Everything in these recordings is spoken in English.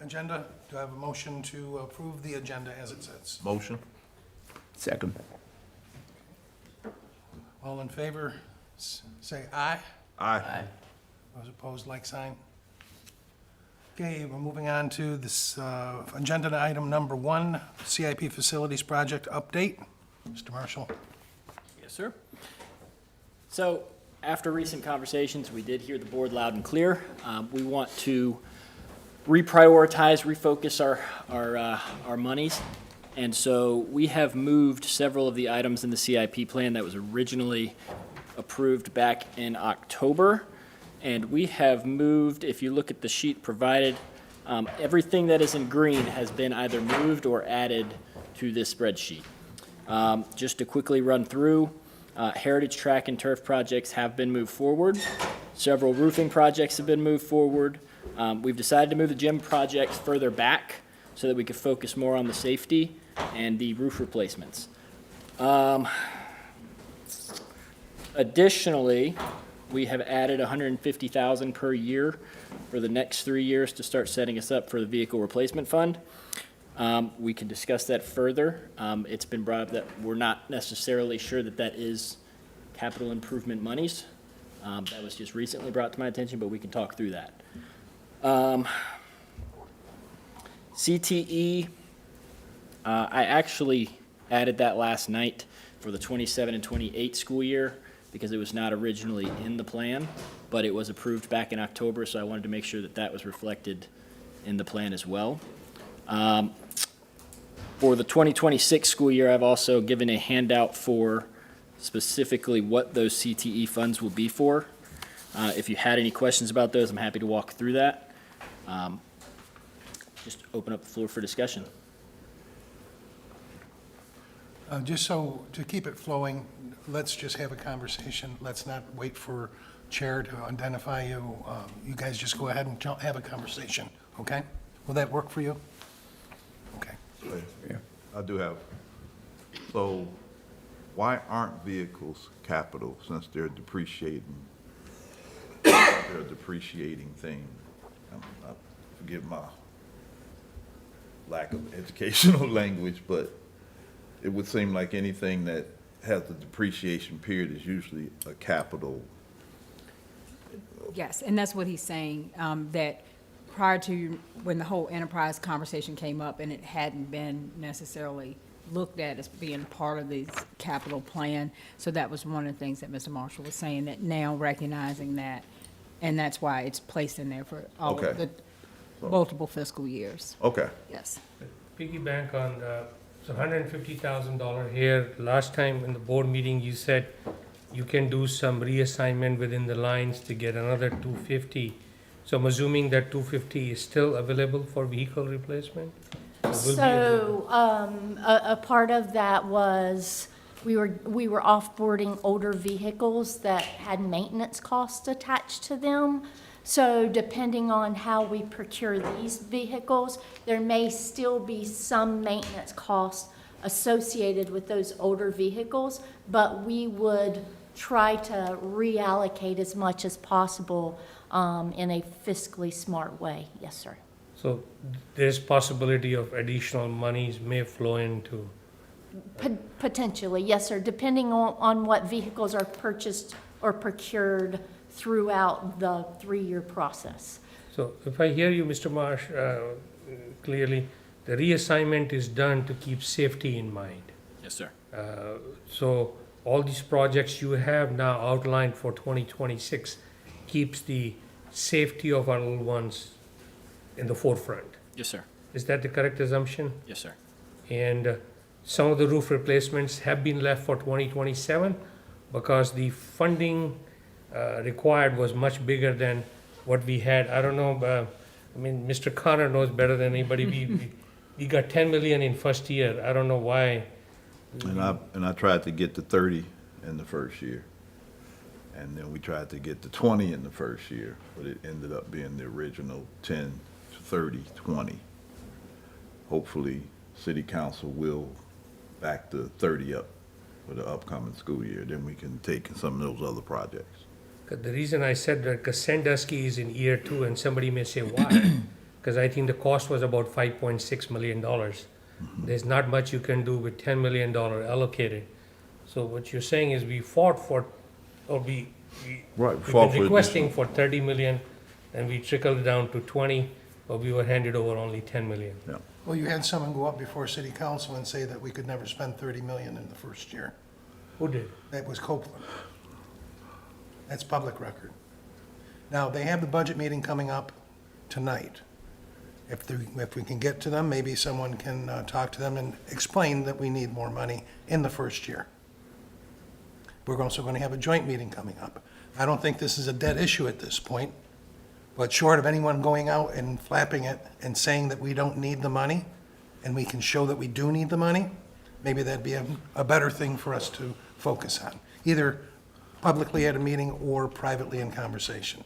agenda. Do I have a motion to approve the agenda as it sits? Motion. Second. All in favor, say aye. Aye. Those opposed, like sign. Okay, we're moving on to this agenda item number 1, CIP Facilities Project Update. Mr. Marshall. Yes, sir. So, after recent conversations, we did hear the board loud and clear. We want to reprioritize, refocus our monies. And so we have moved several of the items in the CIP plan that was originally approved back in October. And we have moved, if you look at the sheet provided, everything that is in green has been either moved or added to this spreadsheet. Just to quickly run through, heritage track and turf projects have been moved forward. Several roofing projects have been moved forward. We've decided to move the gym projects further back so that we could focus more on the safety and the roof replacements. Additionally, we have added $150,000 per year for the next 3 years to start setting us up for the vehicle replacement fund. We can discuss that further. It's been brought up that we're not necessarily sure that that is capital improvement monies. That was just recently brought to my attention, but we can talk through that. CTE, I actually added that last night for the 27 and 28 school year because it was not originally in the plan, but it was approved back in October, so I wanted to make sure that that was reflected in the plan as well. For the 2026 school year, I've also given a handout for specifically what those CTE funds will be for. If you had any questions about those, I'm happy to walk through that. Just open up the floor for discussion. Just so, to keep it flowing, let's just have a conversation. Let's not wait for Chair to identify you. You guys just go ahead and have a conversation, okay? Will that work for you? Okay. Yeah. I do have. So why aren't vehicles capital since they're depreciating? They're a depreciating thing. I forgive my lack of educational language, but it would seem like anything that has a depreciation period is usually a capital. Yes, and that's what he's saying, that prior to when the whole enterprise conversation came up and it hadn't been necessarily looked at as being part of the capital plan. So that was one of the things that Mr. Marshall was saying, that now recognizing that, and that's why it's placed in there for all Okay. of the multiple fiscal years. Okay. Yes. Piggyback on so $150,000 here. Last time in the board meeting, you said you can do some reassignment within the lines to get another 250. So I'm assuming that 250 is still available for vehicle replacement? Or will be available? So, a part of that was, we were off-boarding older vehicles that had maintenance costs attached to them. So depending on how we procure these vehicles, there may still be some maintenance costs associated with those older vehicles, but we would try to reallocate as much as possible in a fiscally smart way. Yes, sir. So there's possibility of additional monies may flow into. Potentially, yes, sir, depending on what vehicles are purchased or procured throughout the 3-year process. So if I hear you, Mr. Marsh, clearly, the reassignment is done to keep safety in mind. Yes, sir. So all these projects you have now outlined for 2026 keeps the safety of our little ones in the forefront. Yes, sir. Is that the correct assumption? Yes, sir. And some of the roof replacements have been left for 2027 because the funding required was much bigger than what we had. I don't know, I mean, Mr. Connor knows better than anybody. We got 10 million in first year. I don't know why. And I tried to get to 30 in the first year. And then we tried to get to 20 in the first year, but it ended up being the original 10, 30, 20. Hopefully, city council will back the 30 up for the upcoming school year. Then we can take some of those other projects. The reason I said that, because Sandusky is in year 2, and somebody may say, why? because I think the cost was about $5.6 million. There's not much you can do with $10 million allocated. So what you're saying is we fought for, or Right, we've fought been for requesting for 30 million, and we trickled down to 20, but we were handed over only 10 million. Yeah. Well, you had someone go up before city council and say that we could never spend 30 million in the first year. Who did? That was Copeland. That's public record. Now, they have the budget meeting coming up tonight. If we can get to them, maybe someone can talk to them and explain that we need more money in the first year. We're also going to have a joint meeting coming up. I don't think this is a dead issue at this point, but short of anyone going out and flapping it and saying that we don't need the money, and we can show that we do need the money, maybe that'd be a better thing for us to focus on, either publicly at a meeting or privately in conversation.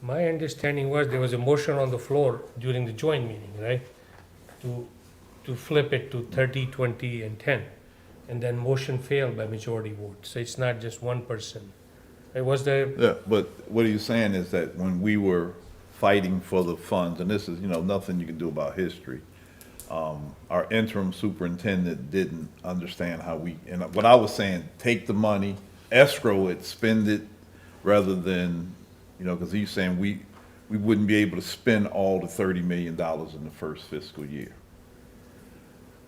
My understanding was there was a motion on the floor during the joint meeting, right? To flip it to 30, 20, and 10. And then motion failed by majority vote. So it's not just one person. It was the, Yeah, but what he's saying is that when we were fighting for the funds, and this is, nothing you can do about history, our interim superintendent didn't understand how and what I was saying, take the money, escrow it, spend it, rather than, because he's saying we wouldn't be able to spend all the $30 million in the first fiscal year.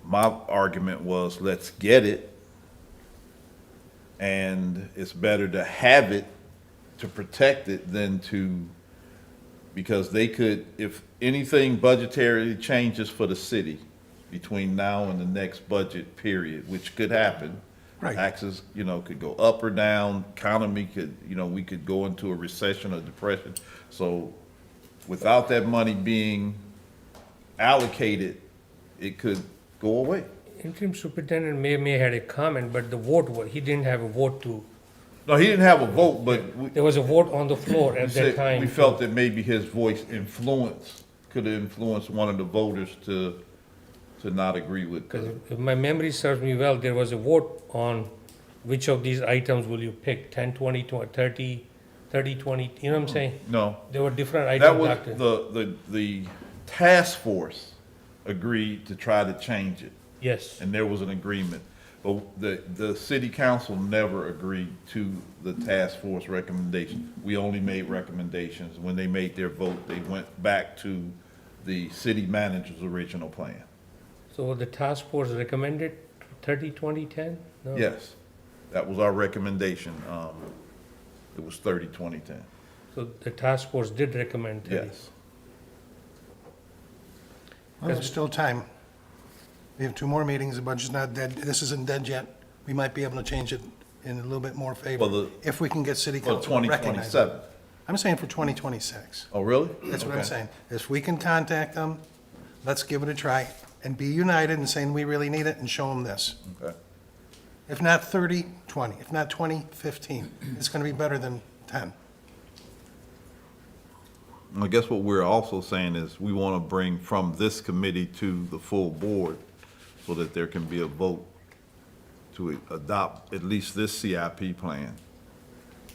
My argument was, let's get it, and it's better to have it to protect it than because they could, if anything budgetary changes for the city between now and the next budget period, which could happen. Right. Taxes, could go up or down, economy could, we could go into a recession or depression. So without that money being allocated, it could go away. interim superintendent may had a comment, but the vote was, he didn't have a vote to, No, he didn't have a vote, but there was a vote on the floor at that time. we felt that maybe his voice could have influenced one of the voters to not agree with. Because if my memory serves me well, there was a vote on which of these items will you pick, 10, 20, 30, 30, 20, you know what I'm saying? No, There were different that items. was, Doctor. the task force agreed to try to change it, Yes, and there was an agreement. But the city council never agreed to the task force recommendation. We only made recommendations. When they made their vote, they went back to the city manager's original plan. so the task force recommended 30, 20, 10? No. Yes, that was our recommendation. It was 30, 20, 10. So the task force did recommend 30. Yes. Well, there's still time. We have 2 more meetings, the budget's not dead, this isn't dead yet. We might be able to change it in a little bit more favor, Well, if we can get city Well, council to recognize it. 2027. I'm saying for 2026. Oh, really? That's what I'm Okay. saying. If we can contact them, let's give it a try and be united in saying we really need it and show them this. Okay. If not 30, 20. If not 20, 15. It's going to be better than 10. I guess what we're also saying is we want to bring from this committee to the full board so that there can be a vote to adopt at least this CIP plan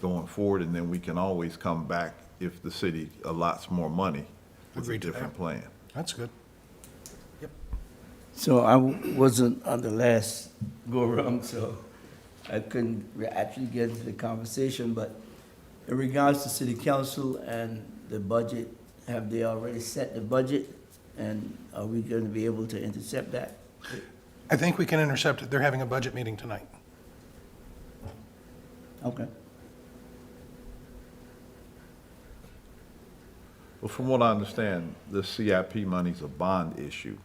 going forward, and then we can always come back if the city allots more money with a Agreed to that. different plan. That's good. So I wasn't on the last go-around, so I couldn't actually get into the conversation, but in regards to city council and the budget, have they already set the budget? And are we going to be able to intercept that? I think we can intercept it. They're having a budget meeting tonight. Okay. Well, from what I understand, the CIP money's a bond issue.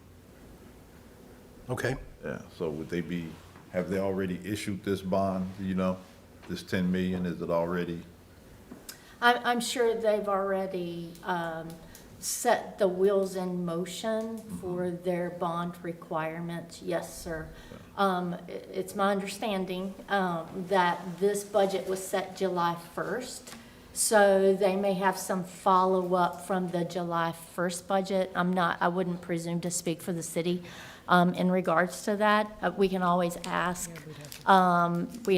Okay. Yeah, so have they already issued this bond, this 10 million, is it already? I'm sure they've already set the wheels in motion for their bond requirements. Yes, sir. It's my understanding that this budget was set July 1st, so they may have some follow-up from the July 1st budget. I wouldn't presume to speak for the city in regards to that. We can always ask. They're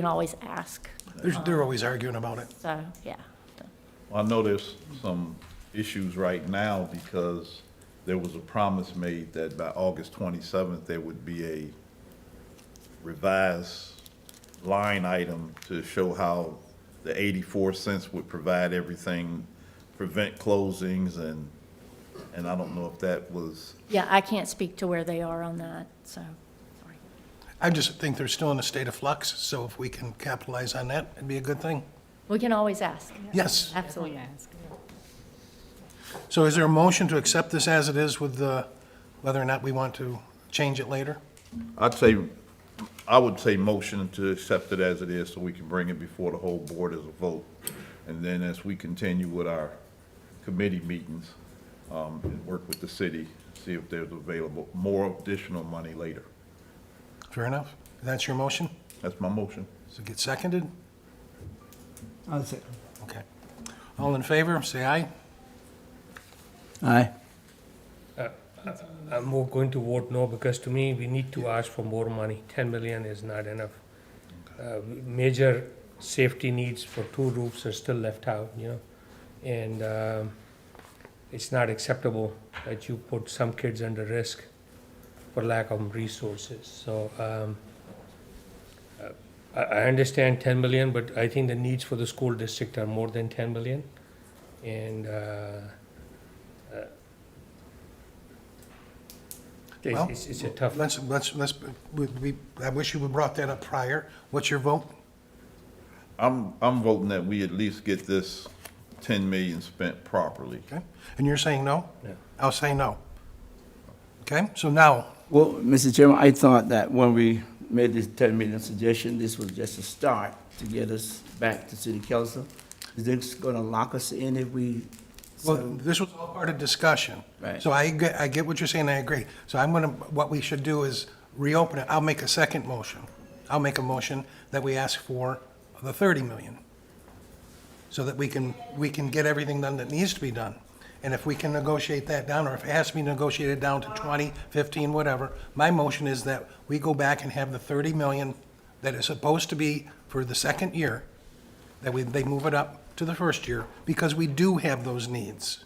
always arguing about it. So, yeah. I know there's some issues right now because there was a promise made that by August 27th, there would be a revised line item to show how the 84 cents would provide everything, prevent closings, and I don't know if that was, Yeah, I can't speak to where they are on that, so, sorry. I just think they're still in a state of flux, so if we can capitalize on that, it'd be a good thing. We can always ask. Yes. Absolutely. So is there a motion to accept this as it is with the, whether or not we want to change it later? I would say motion to accept it as it is so we can bring it before the whole board as a vote. And then as we continue with our committee meetings, and work with the city, see if there's available more additional money later. Fair enough. That's your motion? That's my motion. Does it get seconded? I'll say. Okay. All in favor, say aye. Aye. I'm going to vote no, because to me, we need to ask for more money. 10 million is not enough. Major safety needs for 2 roofs are still left out, you know? And it's not acceptable that you put some kids under risk for lack of resources. So I understand 10 million, but I think the needs for the school district are more than 10 million. And Well, it's a tough. I wish you would brought that up prior. What's your vote? I'm voting that we at least get this 10 million spent properly. Okay. And you're saying no? No. I'll say no. Okay, so now, Well, Mr. Chairman, I thought that when we made this 10 million suggestion, this was just a start to get us back to city council. Is this gonna lock us in if we? well, this was all part of discussion. Right. So I get what you're saying, I agree. So I'm gonna, what we should do is reopen it. I'll make a second motion. I'll make a motion that we ask for the 30 million, so that we can get everything done that needs to be done. And if we can negotiate that down, or if it has to be negotiated down to 20, 15, whatever, my motion is that we go back and have the 30 million that is supposed to be for the second year, that they move it up to the first year, because we do have those needs.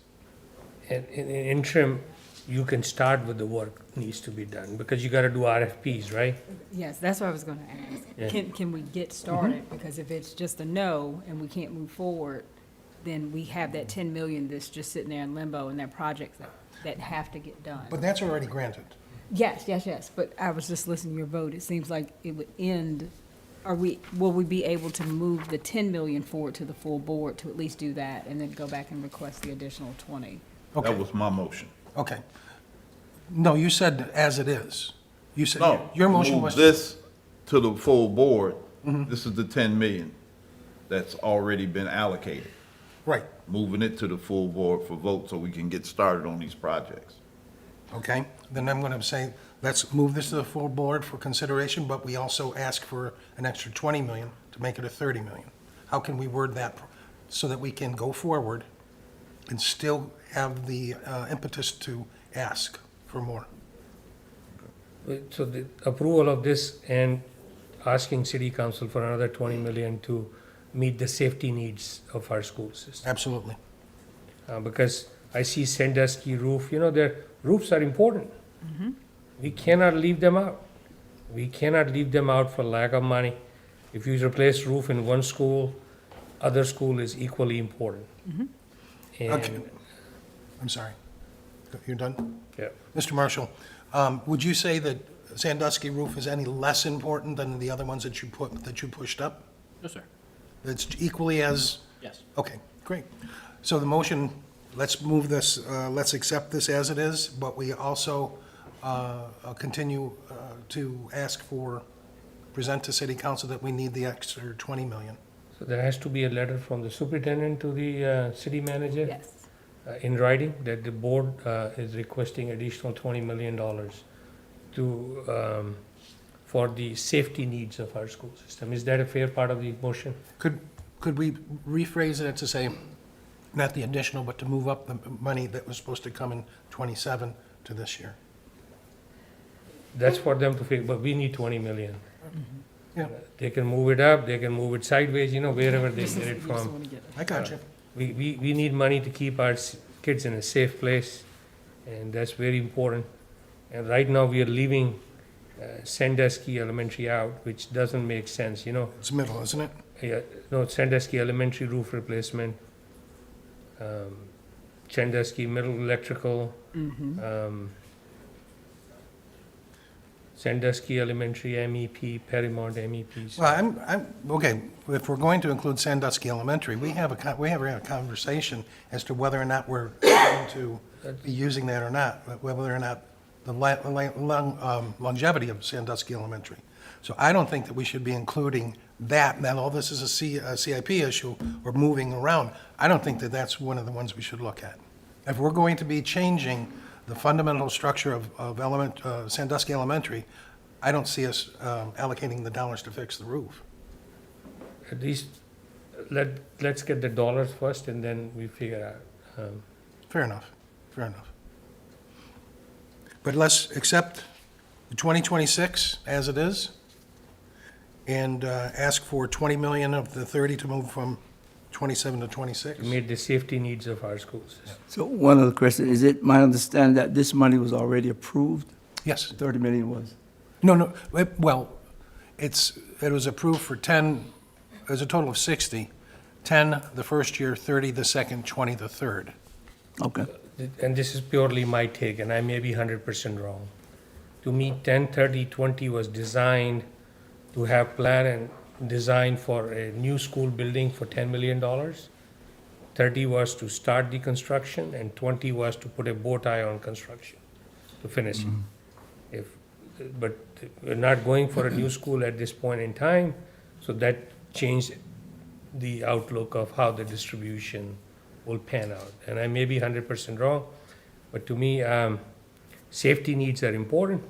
And in interim, you can start with the work needs to be done, because you gotta do RFPs, right? Yes, that's what I was gonna Yeah. ask. Can we get started? Because if it's just a no and we can't move forward, then we have that 10 million that's just sitting there in limbo, and there are projects that have to get done. But that's already granted. Yes, but I was just listening to your vote. It seems like it would end, will we be able to move the 10 million forward to the full board to at least do that, and then go back and request the additional 20? Okay, That was my motion. okay. No, you said as it is. You said, No. your motion move was, this to the full board. This is the 10 million that's already been allocated. right, Moving it to the full board for vote so we can get started on these projects. okay. Then I'm going to say, let's move this to the full board for consideration, but we also ask for an extra 20 million to make it a 30 million. How can we word that so that we can go forward and still have the impetus to ask for more? So the approval of this and asking city council for another 20 million to meet the safety needs of our school system. Absolutely. Because I see Sandusky roof, you know, their roofs are important. We cannot leave them out. We cannot leave them out for lack of money. If you replace roof in one school, other school is equally important. Okay. And, I'm sorry. You're done? yeah, Mr. Marshall, would you say that Sandusky roof is any less important than the other ones that you pushed up? No, sir. It's equally as, Yes. okay, great. So the motion, let's move this, let's accept this as it is, but we also continue to ask for, present to city council that we need the extra 20 million. so there has to be a letter from the superintendent to the city manager. Yes. In writing, that the board is requesting additional $20 million to, for the safety needs of our school system. Is that a fair part of the motion? Could we rephrase it to say, not the additional, but to move up the money that was supposed to come in 27 to this year? That's for them to figure, but we need 20 million. Yeah, They can move it up, they can move it sideways, you know, wherever they Just- get it you just from. wanna get it. I got you. We need money to keep our kids in a safe place. and that's very important. And right now, we are leaving Sandusky Elementary out, which doesn't make sense, you know. It's middle, isn't it? Yeah, no, Sandusky Elementary roof replacement, Sandusky Middle Electrical, Sandusky Elementary MEP, Paramount MEPs. Well, okay, if we're going to include Sandusky Elementary, we have a conversation as to whether or not we're going to be using that or not, whether or not the longevity of Sandusky Elementary. So I don't think that we should be including that, and all this is a CIP issue, or moving around. I don't think that that's one of the ones we should look at. If we're going to be changing the fundamental structure of Sandusky Elementary, I don't see us allocating the dollars to fix the roof. At least, let's get the dollars first, and then we figure out. Fair enough, fair enough. But let's accept the 2026 as it is, and ask for 20 million of the 30 to move from 27 to 26. To meet the safety needs of our schools. So one other question, is it my understanding that this money was already approved? Yes. 30 million was? No, well, it was approved for 10, there's a total of 60, 10 the first year, 30 the second, 20 the third. Okay. And this is purely my take, and I may be 100% wrong. To me, 10, 30, 20 was designed to have plan and design for a new school building for $10 million. 30 was to start the construction, and 20 was to put a bow tie on construction, to finish it. But we're not going for a new school at this point in time, so that changed the outlook of how the distribution will pan out. And I may be 100% wrong, but to me, safety needs are important,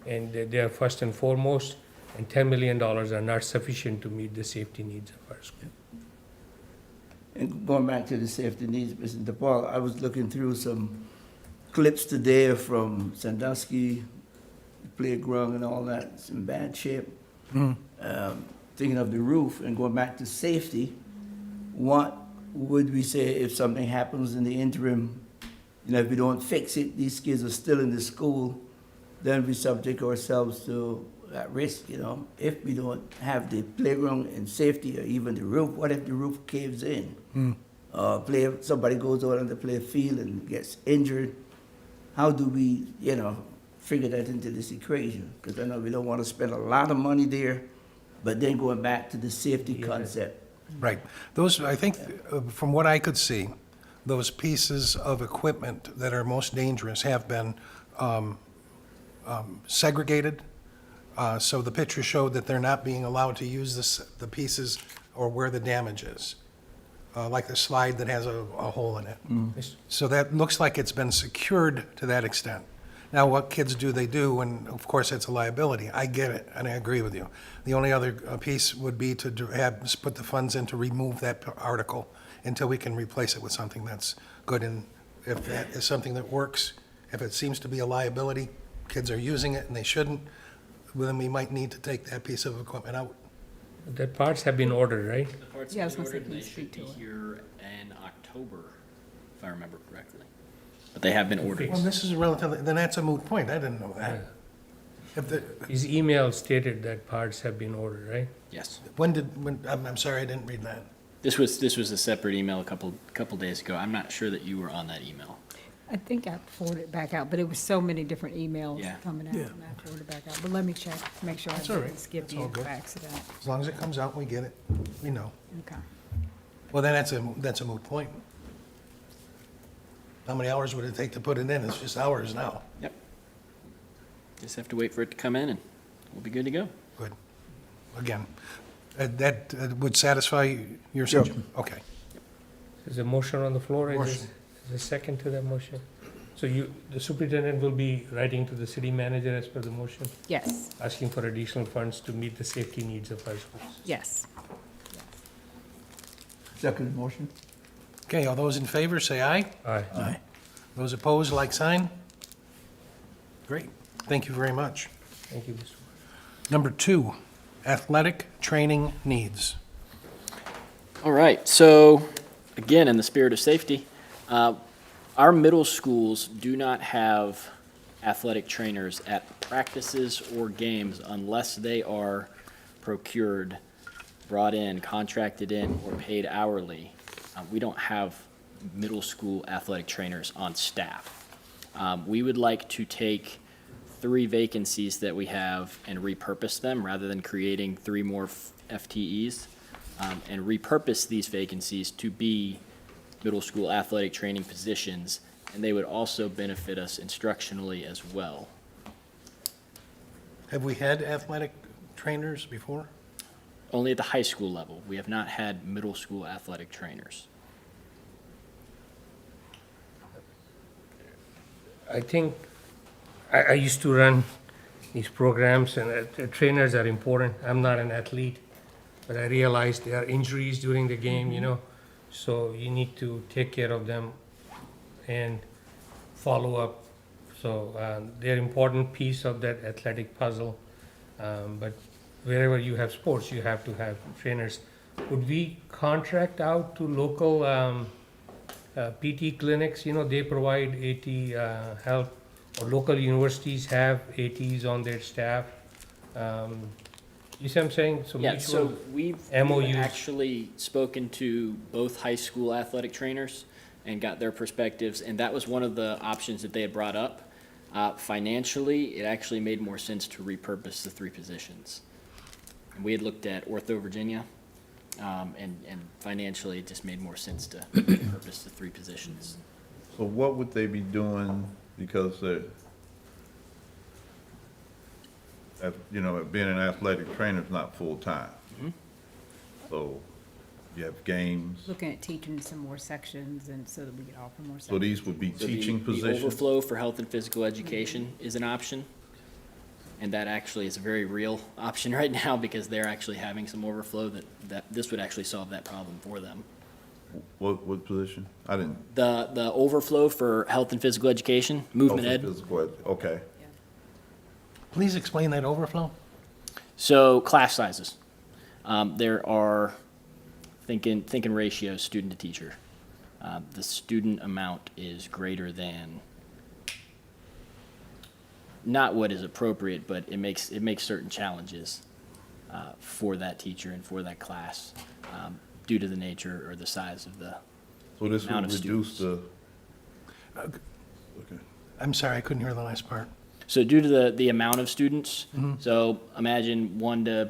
and they are first and foremost, and $10 million are not sufficient to meet the safety needs of our school. And going back to the safety needs, Mr. DePaul, I was looking through some clips today from Sandusky, playground and all that. It's in bad shape. Thinking of the roof and going back to safety, what would we say if something happens in the interim? You know, if we don't fix it, these kids are still in the school, then we subject ourselves to at risk, you know. If we don't have the playground and safety or even the roof, what if the roof caves in? Somebody goes out on the play field and gets injured. How do we, you know, figure that into this equation? Because I know we don't want to spend a lot of money there, but then going back to the safety concept. Right. Those, I think, from what I could see, those pieces of equipment that are most dangerous have been segregated. So the picture showed that they're not being allowed to use the pieces or where the damage is, like the slide that has a hole in it. So that looks like it's been secured to that extent. Now, what kids do, they do, and of course, it's a liability. I get it, and I agree with you. The only other piece would be to put the funds in to remove that article until we can replace it with something that's good. And if that is something that works, if it seems to be a liability, kids are using it and they shouldn't, well, then we might need to take that piece of equipment out. The parts have been ordered, right? The parts Yeah, I have was been gonna ordered, say, and can they you should speak be to here in October, if I remember correctly. But they have been ordered. Well, this is relatively, then that's a moot point. I didn't know that. If the, His email stated that parts have been ordered, right? Yes. I'm sorry, I didn't read that. This was a separate email a couple days ago. I'm not sure that you were on that email. I think I forwarded it back out, but it was so many different emails Yeah. coming out, and I forwarded it back out. But let me check, make sure I That's all right. didn't skip That's you all good. by accident. As long as it comes out and we get it, we know. Okay. Well, then that's a moot point. How many hours would it take to put it in? It's just hours now. Yep. Just have to wait for it to come in and we'll be good to go. Good. Again, that would satisfy your suggestion? Okay. There's a motion on the floor. Is Motion. there a second to that motion? So the superintendent will be writing to the city manager as per the motion, Yes, asking for additional funds to meet the safety needs of our schools. yes. Second motion? Okay, all those in favor, say aye. Aye. Aye. Those opposed, like sign. Great. Thank you very much. Thank you, Mr. Number 2, athletic training needs. All right, so again, in the spirit of safety, Our middle schools do not have athletic trainers at practices or games unless they are procured, brought in, contracted in, or paid hourly. We don't have middle school athletic trainers on staff. We would like to take 3 vacancies that we have and repurpose them rather than creating 3 more FTEs, and repurpose these vacancies to be middle school athletic training positions, and they would also benefit us instructionally as well. Have we had athletic trainers before? Only at the high school level. We have not had middle school athletic trainers. I think, I used to run these programs, and trainers are important. I'm not an athlete, but I realized there are injuries during the game, you know, so you need to take care of them and follow up. So they're important piece of that athletic puzzle. But wherever you have sports, you have to have trainers. Would we contract out to local PT clinics? You know, they provide AT help, or local universities have ATs on their staff. You see what I'm saying? So Yeah, so mutual we've MOUs. actually spoken to both high school athletic trainers and got their perspectives, and that was one of the options that they had brought up. Financially, it actually made more sense to repurpose the 3 positions. And we had looked at Ortho Virginia, and financially, it just made more sense to repurpose the 3 positions. So what would they be doing, because you know, being an athletic trainer is not full-time. So you have games, Looking at teaching some more sections and so that we could offer more sections. so these would be So teaching the positions? overflow for health and physical education is an option, and that actually is a very real option right now because they're actually having some overflow that this would actually solve that problem for them. What position? I didn't. The overflow for health and physical education, movement Oh, for ed. physical ed, okay. Please explain that overflow. So class sizes. There are, thinking ratios, student to teacher. The student amount is greater than, not what is appropriate, but it makes certain challenges for that teacher and for that class due to the nature or the size of the So this amount would of reduce students. the, okay. I'm sorry, I couldn't hear the last part. So due to the amount of students, so imagine 1 to,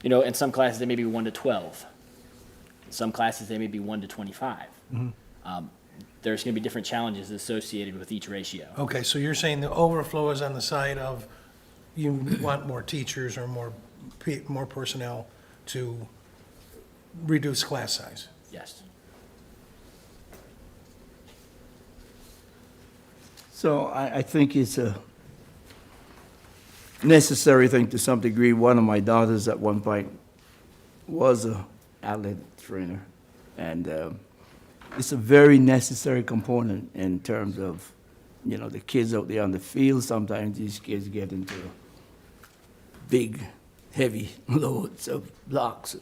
in some classes, they may be 1 to 12. In some classes, they may be 1 to 25. There's going to be different challenges associated with each ratio. Okay, so you're saying the overflow is on the side of you want more teachers or more personnel to reduce class size? Yes. So I think it's a necessary thing to some degree. One of my daughters at one point was a athletic trainer, and it's a very necessary component in terms of, you know, the kids out there on the field. Sometimes these kids get into big, heavy loads of blocks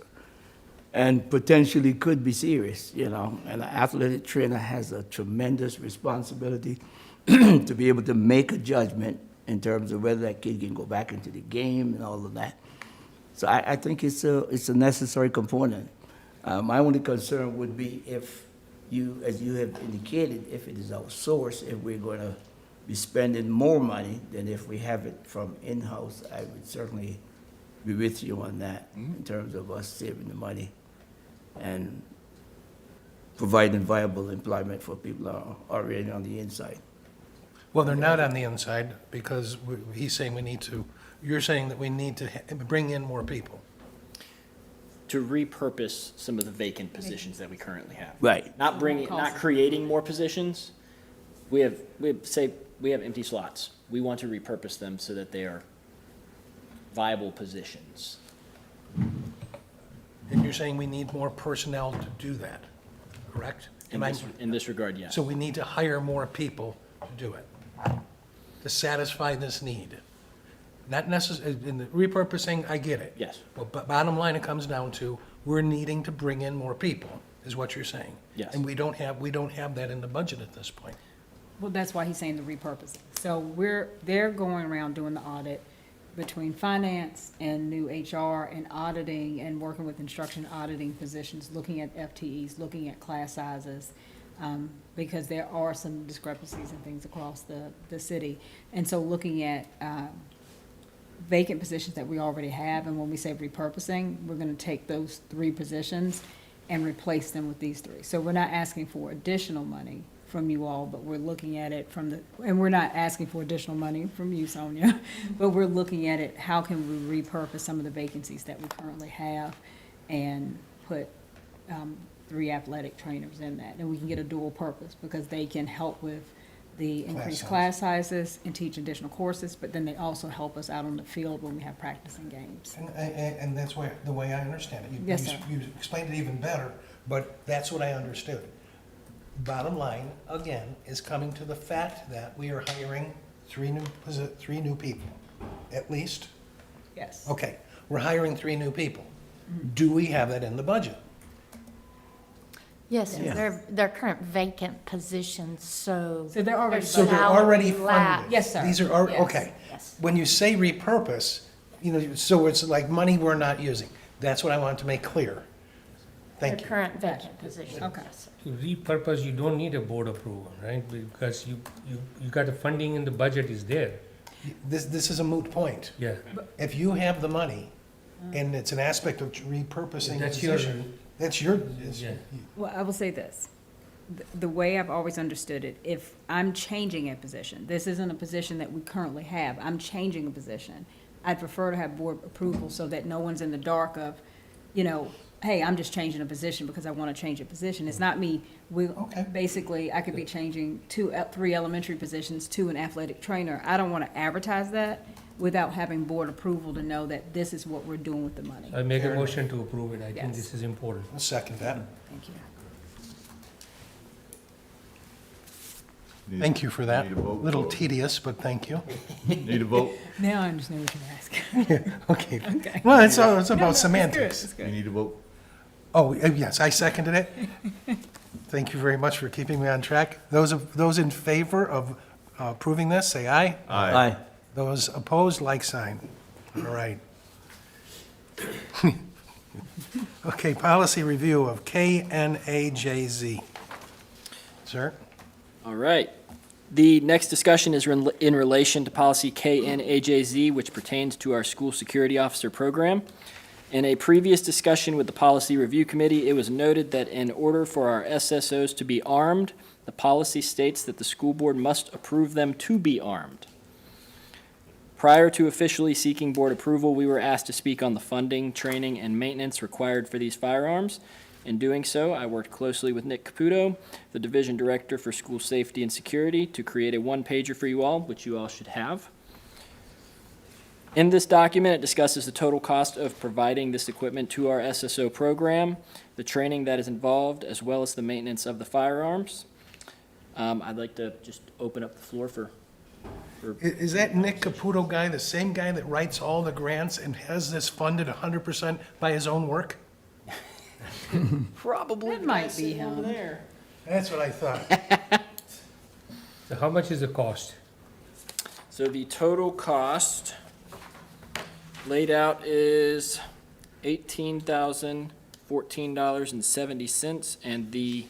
and potentially could be serious, you know. And an athletic trainer has a tremendous responsibility to be able to make a judgment in terms of whether that kid can go back into the game and all of that. So I think it's a necessary component. My only concern would be if you, as you have indicated, if it is outsourced, if we're going to be spending more money than if we have it from in-house. I would certainly be with you on that in terms of us saving the money and providing viable employment for people who are already on the inside. Well, they're not on the inside because he's saying you're saying that we need to bring in more people. To repurpose some of the vacant positions that we currently have. Right. Not creating more positions. We have empty slots. We want to repurpose them so that they are viable positions. And you're saying we need more personnel to do that, correct? In this regard, yes. So we need to hire more people to do it, to satisfy this need. Not necessarily, in the repurposing, I get it. Yes. Well, but bottom line, it comes down to, we're needing to bring in more people. is what you're saying? Yes. And we don't have that in the budget at this point. Well, that's why he's saying the repurposing. So they're going around doing the audit between finance and new HR and auditing and working with instruction auditing positions, looking at FTEs, looking at class sizes, because there are some discrepancies and things across the city. And so looking at vacant positions that we already have, and when we say repurposing, we're gonna take those 3 positions and replace them with these 3. So we're not asking for additional money from you all, but we're looking at it and we're not asking for additional money from you, Sonia, but we're looking at it, how can we repurpose some of the vacancies that we currently have and put 3 athletic trainers in that? And we can get a dual purpose, because they can help with the increased class sizes and teach additional courses, but then they also help us out on the field when we have practicing games. And that's the way I understand it. Yes, sir. You explained it even better, but that's what I understood. Bottom line, again, is coming to the fact that we are hiring 3 new people, at least? Yes. Okay, we're hiring 3 new people. Do we have that in the budget? Yes, they're current vacant positions, so. So they're already So they're salary already lapse. funded? Yes, sir. These are, Yes. okay. Yes. When you say repurpose, so it's like money we're not using. That's what I wanted to make clear. Thank They're you. current vacant positions. Okay. Yes, sir. To repurpose, you don't need a board approval, right? Because you got the funding in the budget is there. This is a moot point. Yeah. If you have the money, and it's an aspect of repurposing the That's your- position, that's your, it's- Yeah. Well, I will say this. The way I've always understood it, if I'm changing a position, this isn't a position that we currently have, I'm changing a position, I'd prefer to have board approval so that no one's in the dark of, hey, I'm just changing a position because I want to change a position. It's not me. Okay. Basically, I could be changing 3 elementary positions to an athletic trainer. I don't want to advertise that without having board approval to know that this is what we're doing with the money. I make a motion to approve it. I think Yes. this is important. I'll second that. Thank you. Thank you for that. Need a vote? Little tedious, but thank you. Need a vote? Now I understand what you're asking. Okay. Okay. Well, it's about semantics. You need a vote? Oh, yes, I seconded it. Thank you very much for keeping me on track. Those in favor of approving this, say aye. Aye. Those opposed, like sign. All right. Okay, policy review of KNAJZ. Sir? All right. The next discussion is in relation to policy KNAJZ, which pertains to our school security officer program. In a previous discussion with the Policy Review Committee, it was noted that in order for our SSOs to be armed, the policy states that the school board must approve them to be armed. Prior to officially seeking board approval, we were asked to speak on the funding, training, and maintenance required for these firearms. In doing so, I worked closely with Nick Caputo, the Division Director for School Safety and Security, to create a one-pager for you all, which you all should have. In this document, it discusses the total cost of providing this equipment to our SSO program, the training that is involved, as well as the maintenance of the firearms. I'd like to just open up the floor for Is that Nick Caputo guy the same guy that writes all the grants and has this funded 100% by his own work? probably That might be him. there. That's what I thought. So how much is the cost? So the total cost laid out is $18,014.70, and the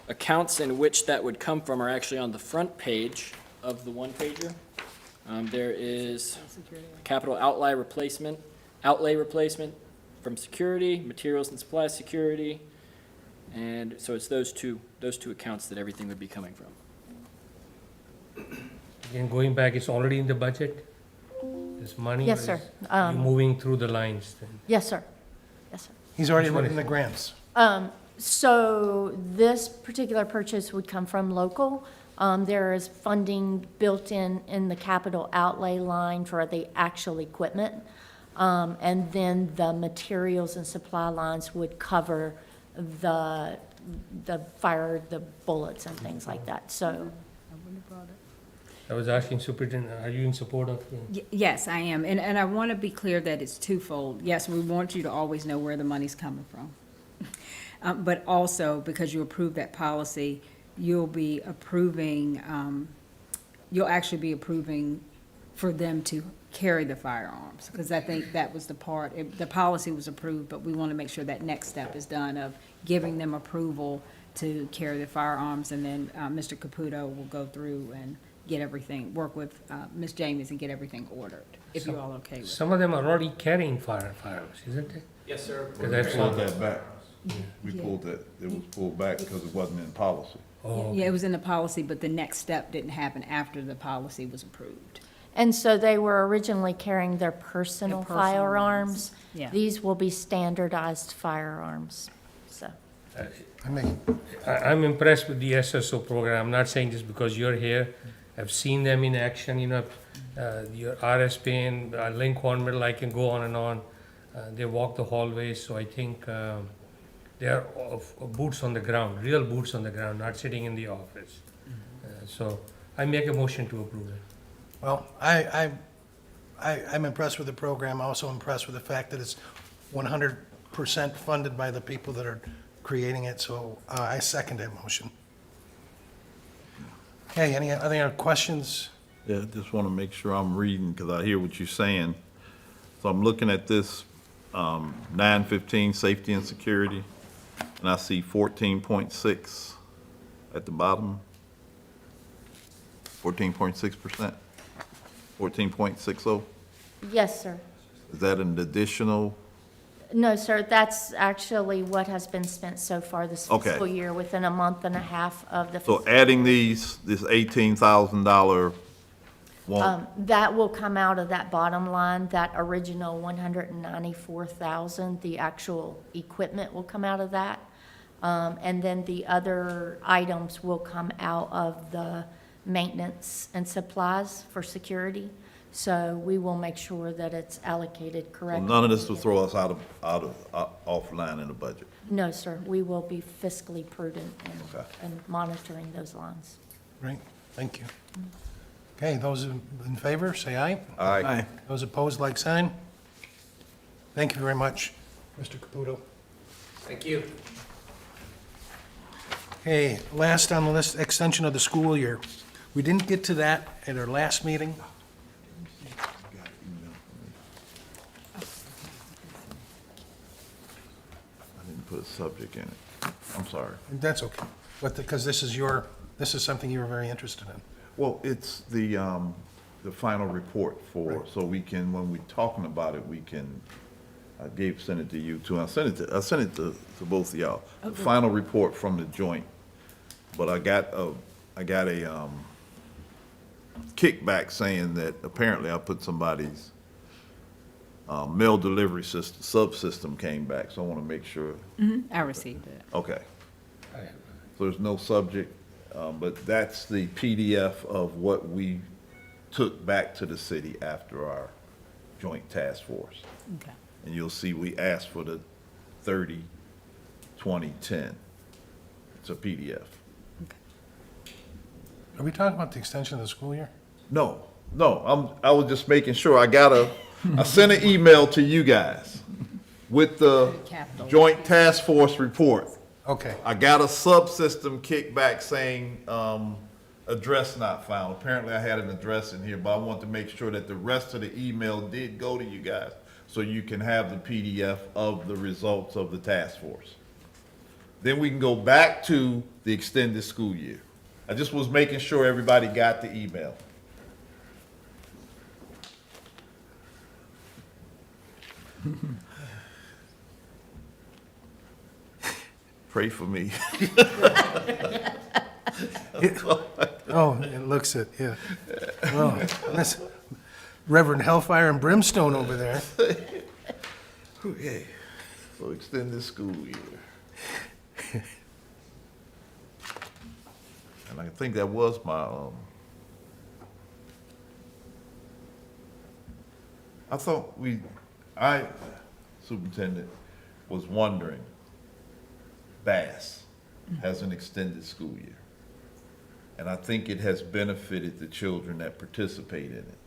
accounts in which that would come from are actually on the front page of the one-pager. There is capital outlay replacement from security, materials and supplies security, and so it's those two accounts that everything would be coming from. Again, going back, it's already in the budget? This money? Yes, or sir. is you moving through the lines then? Yes, sir. Yes, sir. He's already Which one written is the grants. So this particular purchase would come from local. There is funding built in the capital outlay line for the actual equipment. And then the materials and supply lines would cover the fire, the bullets and things like that. So, I was asking Superintendent, are you in support of? Yes, I am. And I want to be clear that it's twofold. Yes, we want you to always know where the money's coming from. But also, because you approved that policy, you'll be approving, you'll actually be approving for them to carry the firearms. Because I think that was the part, the policy was approved, but we want to make sure that next step is done of giving them approval to carry the firearms. And then Mr. Caputo will go through and get everything, work with Ms. James and get everything ordered, if you're all okay with it. Some of them are already carrying firearms, isn't it? Yes, sir. Because I Pulled saw, that back. We Yeah. pulled that, it was pulled back because it wasn't in policy. oh, Yeah, it was in the policy, but the next step didn't happen after the policy was approved. And so they were originally carrying their personal Their personal firearms. Yeah. These will be standardized firearms, so. I mean, I'm impressed with the SSO program. I'm not saying this because you're here. I've seen them in action, you know, your RSP and Lincoln Middle, I can go on and on. They walk the hallways, so I think they are boots on the ground, real boots on the ground, not sitting in the office. So I make a motion to approve it. well, I'm impressed with the program, also impressed with the fact that it's 100% funded by the people that are creating it, so I second that motion. Okay, any other questions? Yeah, I just want to make sure I'm reading, because I hear what you're saying. So I'm looking at this, 915, safety and security, and I see 14.6 at the bottom. 14.6%, 14.60. Yes, sir. Is that an additional? No, sir, that's actually what has been spent so far this Okay. fiscal year, within a month and a half of the. So adding these, this $18,000 won't, That will come out of that bottom line, that original 194,000, the actual equipment will come out of that. And then the other items will come out of the maintenance and supplies for security. So we will make sure that it's allocated so correctly. none of this will throw us offline in the budget. No, sir, we will be fiscally prudent Okay. and monitoring those lines. Great, thank you. Okay, those in favor, say aye. Aye. Those opposed, like sign. Thank you very much, Mr. Caputo. Thank you. Okay, last on the list, extension of the school year. We didn't get to that at our last meeting. I didn't put a subject in it. I'm sorry. That's okay, but because this is something you were very interested in. Well, it's the final report for, so we can, when we're talking about it, we can, sent it to you too. I sent it to both of y'all. The final report from the joint, but I got a kickback saying that apparently I put somebody's mail delivery system, subsystem came back, so I want to make sure. I received it. Okay. So there's no subject, but that's the PDF of what we took back to the city after our joint task force. Okay. And you'll see we asked for the 30, 20, 10. It's a PDF. Are we talking about the extension of the school year? No, I was just making sure. I sent an email to you guys with the Capital. joint task force report. Okay, I got a subsystem kickback saying, address not found. Apparently I had an address in here, but I want to make sure that the rest of the email did go to you guys, so you can have the PDF of the results of the task force. Then we can go back to the extended school year. I just was making sure everybody got the email. Pray for me. oh, it looks it, yeah. Oh, that's Reverend Hellfire and Brimstone over there. Okay, so extended school year. And I think that was my, I thought Superintendent, was wondering, Bass has an extended school year. And I think it has benefited the children that participate in it.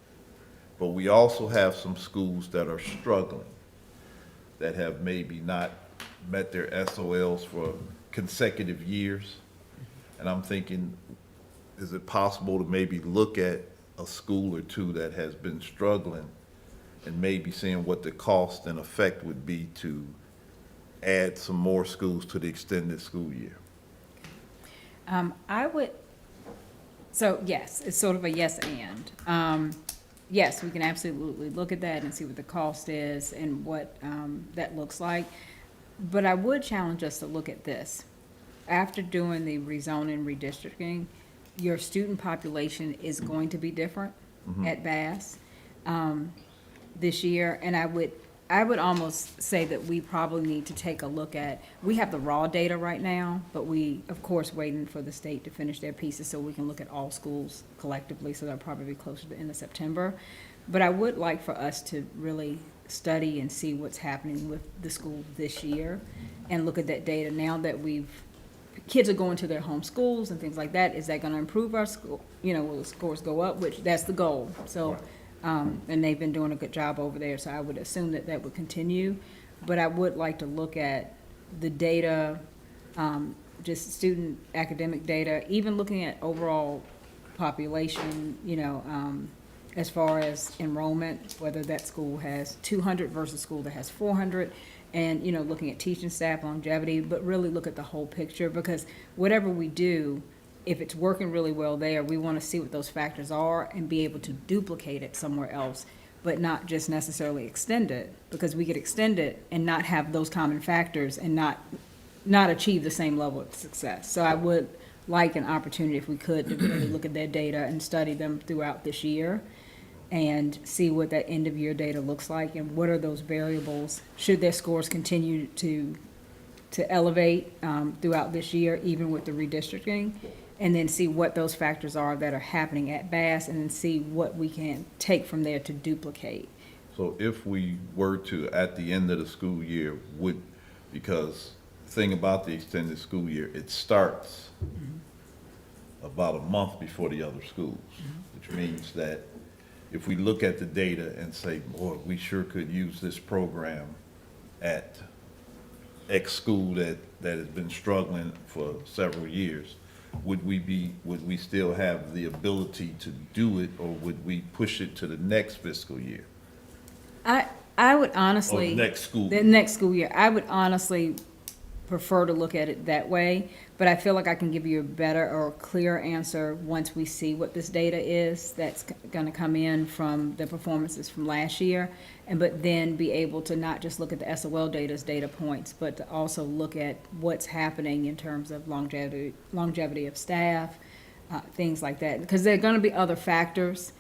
But we also have some schools that are struggling, that have maybe not met their SOLs for consecutive years. And I'm thinking, is it possible to maybe look at a school or two that has been struggling and maybe seeing what the cost and effect would be to add some more schools to the extended school year? I would, so yes, it's sort of a yes and. Yes, we can absolutely look at that and see what the cost is and what that looks like. But I would challenge us to look at this. After doing the rezoning, redistricting, your student population is going to be different at Bass this year. And I would almost say that we probably need to take a look at, we have the raw data right now, but we, of course, waiting for the state to finish their pieces so we can look at all schools collectively, so that'll probably be closer to the end of September. But I would like for us to really study and see what's happening with the school this year and look at that data now that kids are going to their home schools and things like that. Is that gonna improve our school? You know, will the scores go up? Which, that's the goal. So, and they've been doing a good job over there, so I would assume that that would continue. But I would like to look at the data, just student academic data, even looking at overall population, you know, as far as enrollment, whether that school has 200 versus school that has 400, and, you know, looking at teaching staff longevity, but really look at the whole picture, because whatever we do, if it's working really well there, we want to see what those factors are and be able to duplicate it somewhere else, but not just necessarily extend it, because we could extend it and not have those common factors and not achieve the same level of success. So I would like an opportunity, if we could, to really look at their data and study them throughout this year and see what that end-of-year data looks like and what are those variables, should their scores continue to elevate throughout this year, even with the redistricting, and then see what those factors are that are happening at Bass, and then see what we can take from there to duplicate. So if we were to, at the end of the school year, because the thing about the extended school year, it starts about a month before the other schools, which means that if we look at the data and say, boy, we sure could use this program at X school that has been struggling for several years, would we still have the ability to do it, or would we push it to the next fiscal year? I would honestly. Or next school. The next school year. I would honestly prefer to look at it that way, but I feel like I can give you a better or clearer answer once we see what this data is that's gonna come in from the performances from last year, but then be able to not just look at the SOL data as data points, but to also look at what's happening in terms of longevity of staff, things like that, because there are gonna be other factors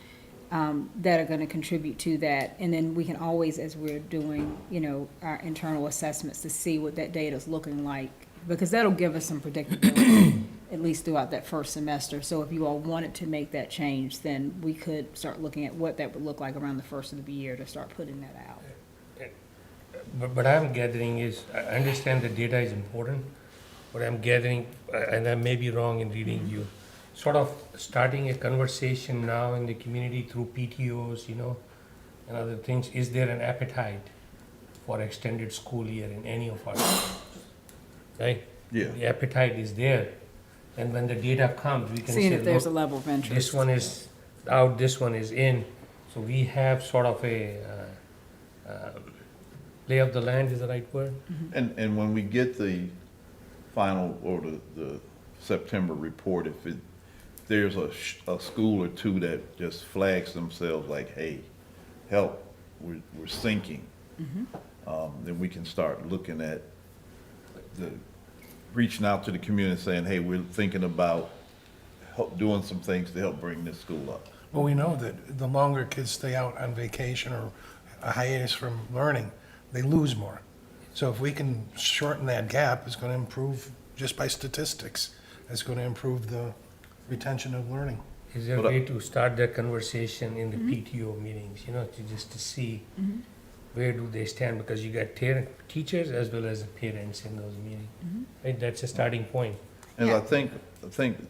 that are going to contribute to that. And then we can always, as we're doing, you know, our internal assessments, to see what that data is looking like, because that'll give us some predictability, at least throughout that first semester. So if you all wanted to make that change, then we could start looking at what that would look like around the first of the year to start putting that out. But I'm gathering is, I understand the data is important, but I'm gathering, and I may be wrong in reading you, sort of starting a conversation now in the community through PTOs, you know, and other things. Is there an appetite for extended school year in any of our schools? Right? Yeah. The appetite is there. And when the data comes, we can Seeing say, if there's a look, level of interest. this one is out, this one is in. So we have sort of a lay of the land, is the right word? And when we get the final, or the September report, if there's a school or two that just flags themselves like, hey, help, we're sinking, then we can start looking at reaching out to the community, saying, hey, we're thinking about doing some things to help bring this school up. Well, we know that the longer kids stay out on vacation or a hiatus from learning, they lose more. So if we can shorten that gap, it's going to improve, just by statistics, it's going to improve the retention of learning. Is there a But, way to start that conversation in the PTO meetings, you know, to see where do they stand? Because you got teachers as well as the parents in those meetings, right? That's a starting point. And I think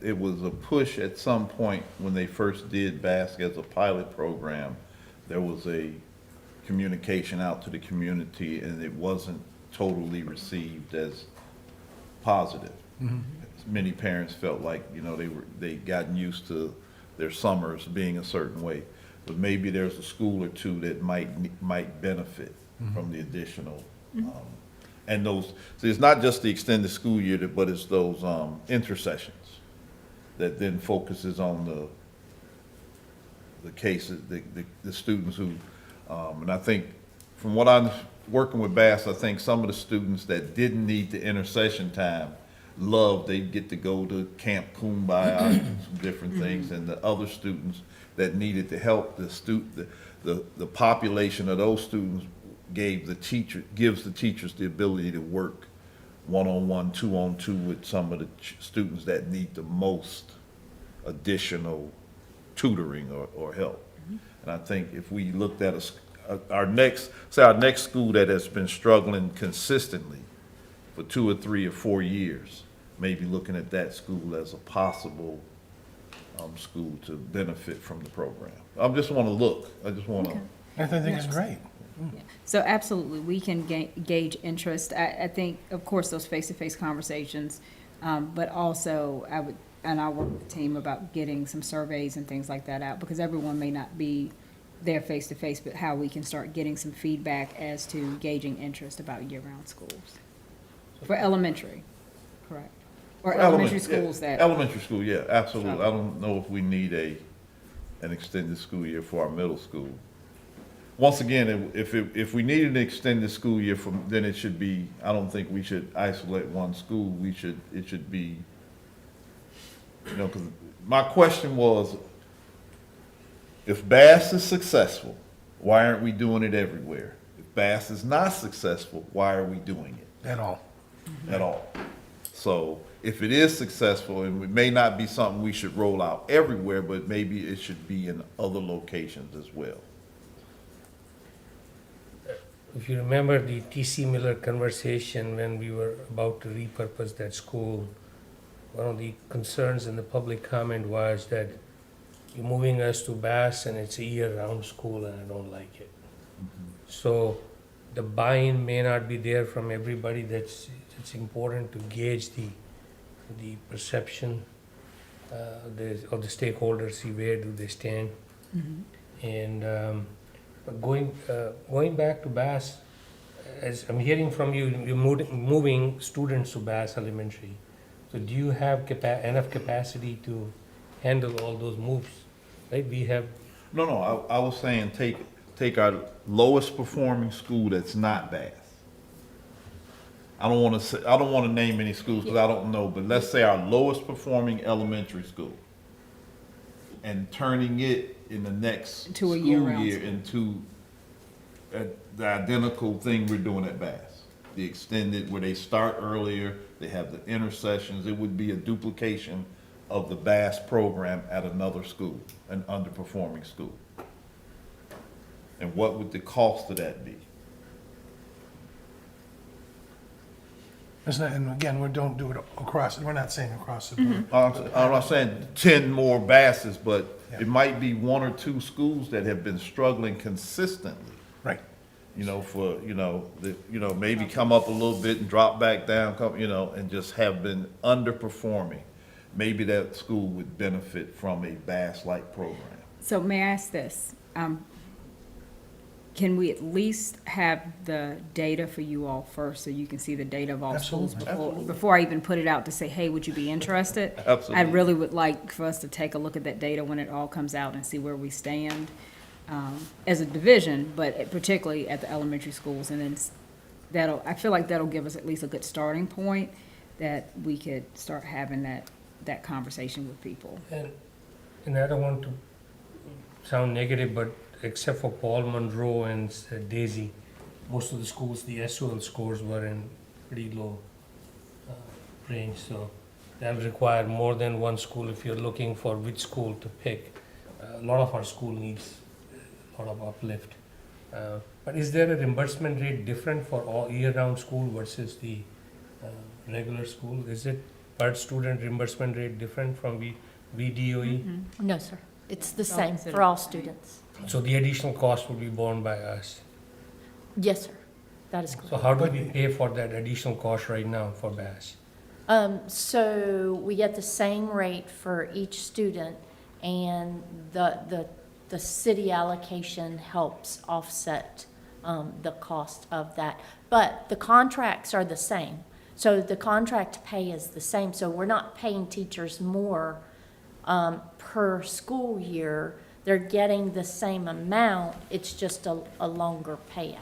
it was a push at some point when they first did BASC as a pilot program. There was a communication out to the community, and it wasn't totally received as positive. Many parents felt like, they'd gotten used to their summers being a certain way. But maybe there's a school or two that might benefit from the additional, and those, so it's not just the extended school year, but it's those, intersessions that then focuses on the cases, the students who, and I think, from what I'm working with Bass, I think some of the students that didn't need the intercession time loved, they'd get to go to Camp Kumbaya and some different things, and the other students that needed the help, the population of those students gives the teachers the ability to work one-on-one, two-on-two with some of the students that need the most additional tutoring or help. And I think if we looked at our next school that has been struggling consistently for 2 or 3 or 4 years, maybe looking at that school as a possible school to benefit from the program. I just want to look. I just want to. I think it's great. Yeah. So absolutely, we can gauge interest. I think, of course, those face-to-face conversations, but also I'll work with the team about getting some surveys and things like that out, because everyone may not be there face-to-face, but how we can start getting some feedback as to gauging interest about year-round schools. For elementary, correct? Or elementary schools that. Elementary school, yeah, absolutely. I don't know if we need an extended school year for our middle school. Once again, if we need an extended school year then it should be, I don't think we should isolate one school. It should be, because my question was, if Bass is successful, why aren't we doing it everywhere? If Bass is not successful, why are we doing it? At all. At all. So if it is successful, and it may not be something we should roll out everywhere, but maybe it should be in other locations as well. If you remember the T.C. Miller conversation when we were about to repurpose that school, one of the concerns in the public comment was that you're moving us to Bass and it's a year-round school and I don't like it. So the buy-in may not be there from everybody. It's important to gauge the perception of the stakeholders, see where do they stand. And but going back to Bass, as I'm hearing from you, you're moving students to Bass Elementary. So do you have enough capacity to handle all those moves? Right? We have. No, I was saying take our lowest performing school that's not Bass. I don't want to name any schools because I don't know, but let's say our lowest performing elementary school, and turning it in the next To a school year-round year school. into the identical thing we're doing at Bass. The extended, where they start earlier, they have the intercessions. It would be a duplication of the Bass program at another school, an underperforming school. And what would the cost of that be? And again, we don't do it across, we're not saying across the board. I'm not saying 10 more Basses, but Yeah. it might be 1 or 2 schools that have been struggling consistently. Right. Maybe come up a little bit and drop back down, and just have been underperforming. Maybe that school would benefit from a Bass-like program. So may I ask this? Can we at least have the data for you all first, so you can see the data of all schools before I even put it out to say, hey, would you be interested? Absolutely. I really would like for us to take a look at that data when it all comes out and see where we stand as a division, but particularly at the elementary schools. And then I feel like that'll give us at least a good starting point that we could start having that conversation with people. And I don't want to sound negative, but except for Paul Monroe and Daisy, most of the schools, the SOL scores were in pretty low range. So that'll require more than one school if you're looking for which school to pick. A lot of our school needs a lot of uplift. But is there a reimbursement rate different for all year-round school versus the regular school? Is it per student reimbursement rate different from VDOE? No, sir. It's the It's all same considered for all the same. students. So the additional cost will be borne by us. Yes, sir. That is correct. So how do we pay for that additional cost right now for BAS? So we get the same rate for each student, and the city allocation helps offset the cost of that. But the contracts are the same. So the contract pay is the same. So we're not paying teachers more per school year. They're getting the same amount. It's just a longer payout.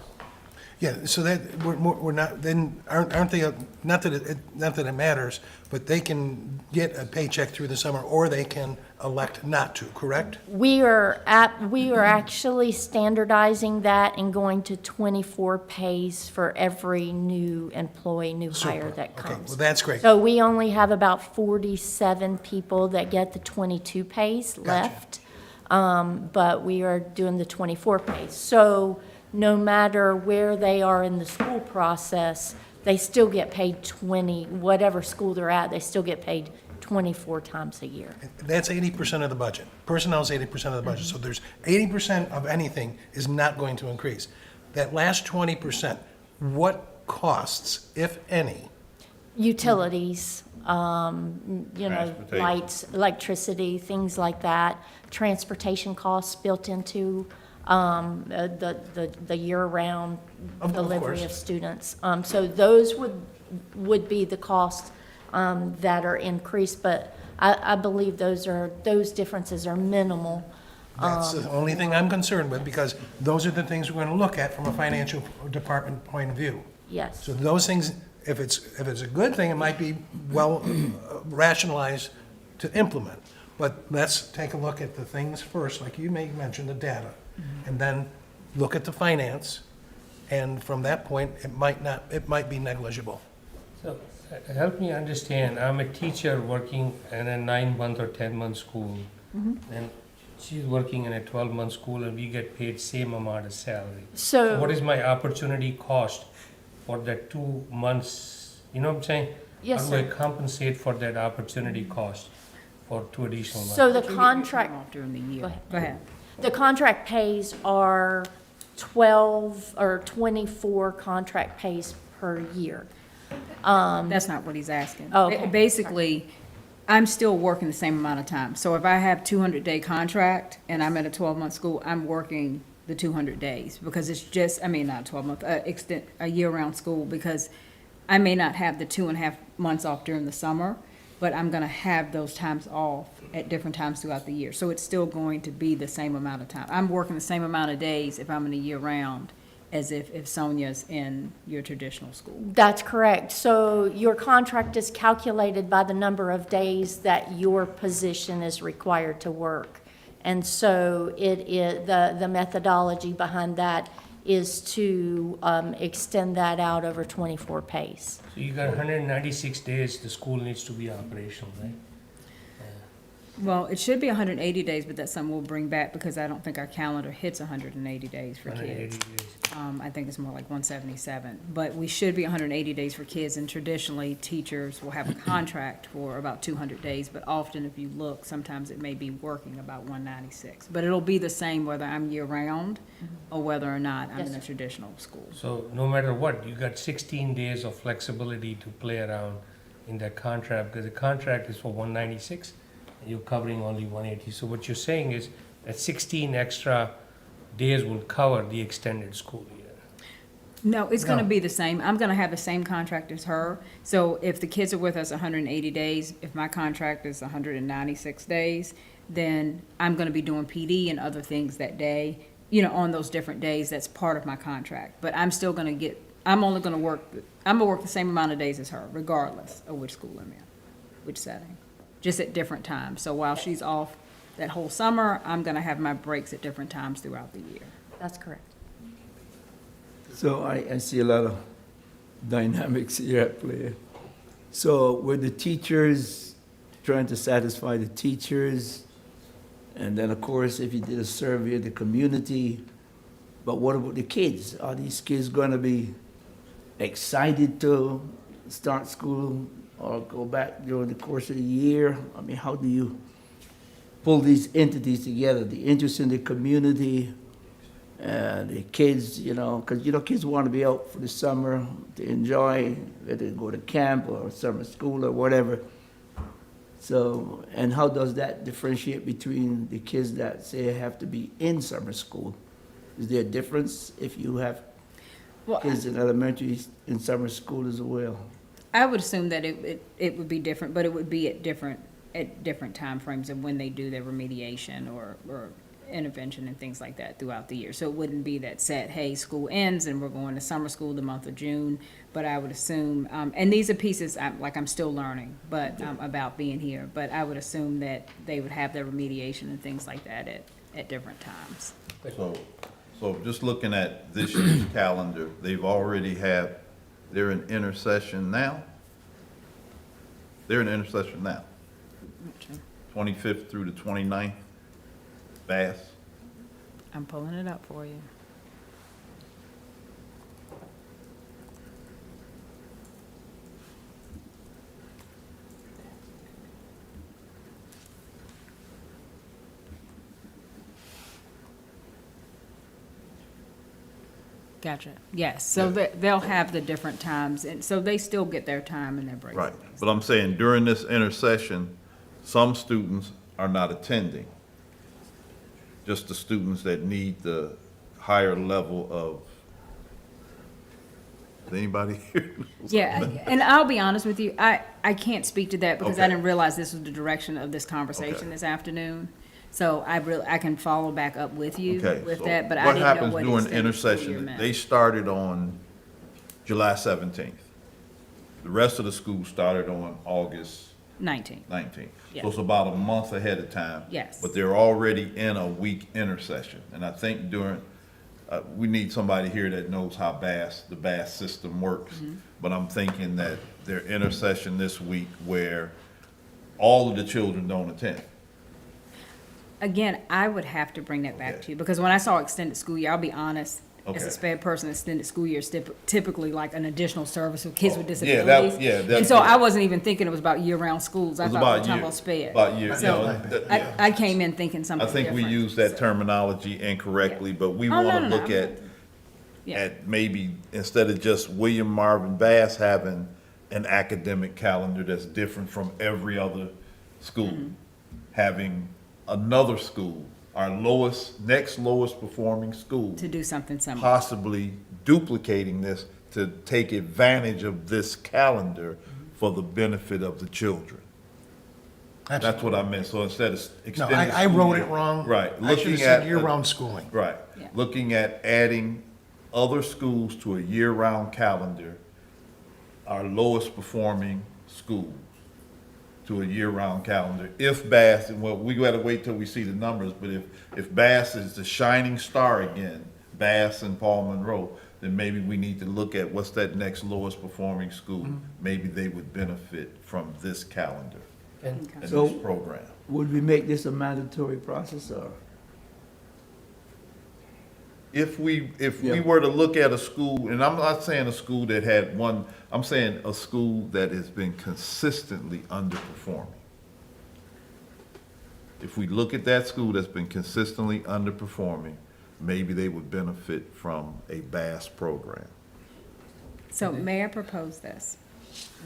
Yeah, so that, we're not, then, aren't they, not that it matters, but they can get a paycheck through the summer, or they can elect not to, correct? We are actually standardizing that and going to 24 pays for every new employee, new hire Super. that Okay, comes. well, that's great. So we only have about 47 people that get the 22 pays left. But we are doing the 24 pays. So no matter where they are in the school process, they still get paid 20, whatever school they're at, they still get paid 24 times a year. That's 80% of the budget. Personnel is 80% of the budget, so there's 80% of anything is not going to increase. That last 20%, what costs, if any? Utilities, you know, Transportation. lights, electricity, things like that. Transportation costs built into the year-round Of delivery course. of students. So those would be the costs that are increased, but I believe those differences are minimal. That's the only thing I'm concerned with, because those are the things we're going to look at from a financial department point of view. Yes. So those things, if it's a good thing, it might be well rationalized to implement. But let's take a look at the things first, like you mentioned, the data, and then look at the finance, and from that point, it might be negligible. So, help me understand, I'm a teacher working in a 9-month or 10-month school, and she's working in a 12-month school, and we get paid same amount of salary. So what So, is my opportunity cost for that 2 months? You know what I'm saying? yes, How do I sir. compensate for that opportunity cost for 2 additional months? So the But you get contract. time off during the year. Go ahead. Go ahead. The contract pays are 12 or 24 contract pays per year. That's not what he's asking. Oh, okay. Basically, I'm still working the same amount of time. So if I have 200-day contract and I'm at a 12-month school, I'm working the 200 days because it's just, I mean, not 12-month, a year-round school, because I may not have the 2.5 months off during the summer, but I'm gonna have those times off at different times throughout the year. So it's still going to be the same amount of time. I'm working the same amount of days if I'm in a year-round as if Sonia's in your traditional school. That's correct. So your contract is calculated by the number of days that your position is required to work. And so it is, the methodology behind that is to extend that out over 24 pays. So you got 196 days the school needs to be operational, right? Well, it should be 180 days, but that's something we'll bring back because I don't think our calendar hits 180 days for 180 kids. days. I think it's more like 177. But we should be 180 days for kids, and traditionally, teachers will have a contract for about 200 days, but often if you look, sometimes it may be working about 196. But it'll be the same whether I'm year-round or whether or not I'm Yes, in a sir. traditional school. So no matter what, you got 16 days of flexibility to play around in that contract, because the contract is for 196, and you're covering only 180. So what you're saying is that 16 extra days will cover the extended school year. No, it's gonna No. be the same. I'm gonna have the same contract as her. So if the kids are with us 180 days, if my contract is 196 days, then I'm gonna be doing PD and other things that day, you know, on those different days. That's part of my contract. But I'm still gonna get, I'm gonna work the same amount of days as her, regardless of which school I'm in, which setting, just at different times. So while she's off that whole summer, I'm gonna have my breaks at different times throughout the year. That's correct. So I see a lot of dynamics here at play. So were the teachers trying to satisfy the teachers? And then, of course, if you did a survey of the community, but what about the kids? Are these kids going to be excited to start school or go back during the course of the year? I mean, how do you pull these entities together? The interest in the community The kids, because, kids want to be out for the summer to enjoy, whether they go to camp or summer school or whatever. So, and how does that differentiate between the kids that say have to be in summer school? Is there a difference if you have Well, kids in elementary in summer school as well? I would assume that it would be different, but it would be at different timeframes of when they do their remediation or intervention and things like that throughout the year. So it wouldn't be that set, hey, school ends and we're going to summer school the month of June. But I would assume, and these are pieces I'm still learning, but about being here. But I would assume that they would have their remediation and things like that at different times. So just looking at this year's calendar, they've already they're in intercession now? They're in intercession now, 25th through the 29th, Bass. I'm pulling it up for you. Gotcha. Yes, so they'll have the different times, and so they still get their time and their breaks. Right, but I'm saying during this intercession, some students are not attending. Just the students that need the higher level of, is anybody here? Yeah, and I'll be honest with you, I can't speak to that because I Okay. didn't realize this was the direction of this conversation Okay. this afternoon. So I can follow back up with you Okay, with so that, but I didn't know what happens during extended school year intercession? meant. They started on July 17th. The rest of the school started on August 19. 19th. Yeah. So it's about a month ahead of time. Yes. But they're already in a week intercession. And I think we need somebody here that knows how the Bass system works. Mm-hmm. But I'm thinking that their intercession this week where all of the children don't attend. Again, I would have to bring that back Okay. to you, because when I saw extended school year, I'll be honest, as a Okay. sped person, extended school year is typically like an additional service for kids with Oh, yeah, that- disabilities. yeah, that- And so yeah. I wasn't even thinking it was about year-round schools. I It was thought we were about talking year. about sped. About year, So yeah. I came in thinking something I think we different. use that terminology incorrectly, but we Oh, no, want to no, look no. at, Yeah. at maybe, instead of just William Marvin Bass having an academic calendar that's different from every other school, Mm-hmm. having another school, our next lowest performing school, To do something similar. possibly duplicating this to take advantage of this calendar for the benefit of the children. That's what I meant. So instead of No, extended I school wrote year- it wrong. Right. I should looking have said at year-round schooling. Right. Yeah. Looking at adding other schools to a year-round calendar, our lowest performing schools to a year-round calendar. If Bass, and well, we gotta wait till we see the numbers, but if Bass is the shining star again, Bass and Paul Monroe, then maybe we need to look at what's that next lowest performing school. Maybe they would benefit from this calendar And and So- this program. Would we make this a mandatory process or? If we Yeah. were to look at a school, and I'm not saying a school that had one, I'm saying a school that has been consistently underperforming. If we look at that school that's been consistently underperforming, maybe they would benefit from a Bass program. So may I propose this?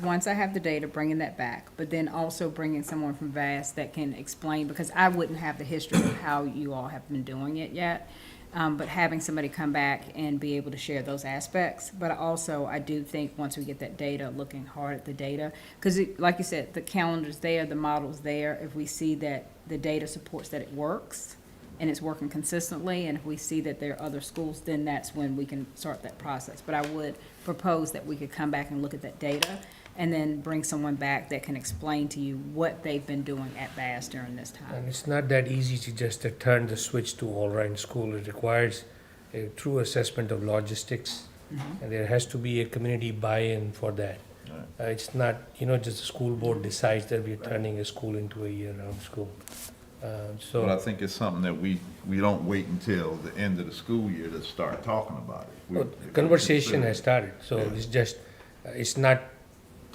Once I have the data, bringing that back, but then also bringing someone from VAST that can explain, because I wouldn't have the history of how you all have been doing it yet. But having somebody come back and be able to share those aspects. But also, I do think once we get that data, looking hard at the data, because like you said, the calendar's there, the model's there. If we see that the data supports that it works and it's working consistently, and if we see that there are other schools, then that's when we can start that process. But I would propose that we could come back and look at that data and then bring someone back that can explain to you what they've been doing at Bass during this time. And it's not that easy to just turn the switch to all-round school. It requires a true assessment of logistics, and there has to be a community buy-in for that. It's not, just the school board decides that we're turning a school into a year-round school. But I think it's something that we don't wait until the end of the school year to start talking about it. Well, the conversation has started, so it's just, it's not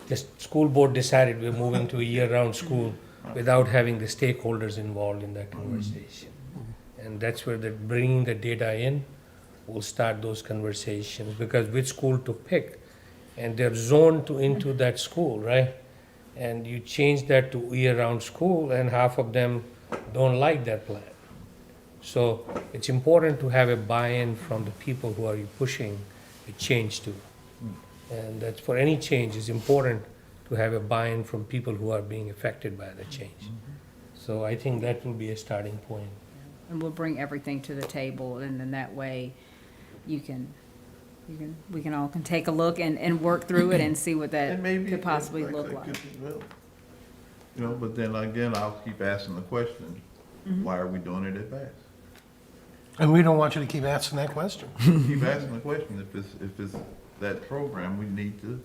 just school board decided we're moving to a year-round school without having the stakeholders involved in that conversation. And that's where bringing the data in we'll start those conversations, because which school to pick, and they're zoned into that school, right? And you change that to year-round school, and half of them don't like that plan. So it's important to have a buy-in from the people who are pushing a change to. And that's, for any change, it's important to have a buy-in from people who are being affected by the change. So I think that will be a starting point. And we'll bring everything to the table, and then that way we can all take a look and work through it and see what that And maybe could possibly that look could like. be well. You know, but then again, I'll keep asking the question, why are we doing it at Bass? And we don't want you to keep asking that question. Keep asking the question, if it's that program, we need to.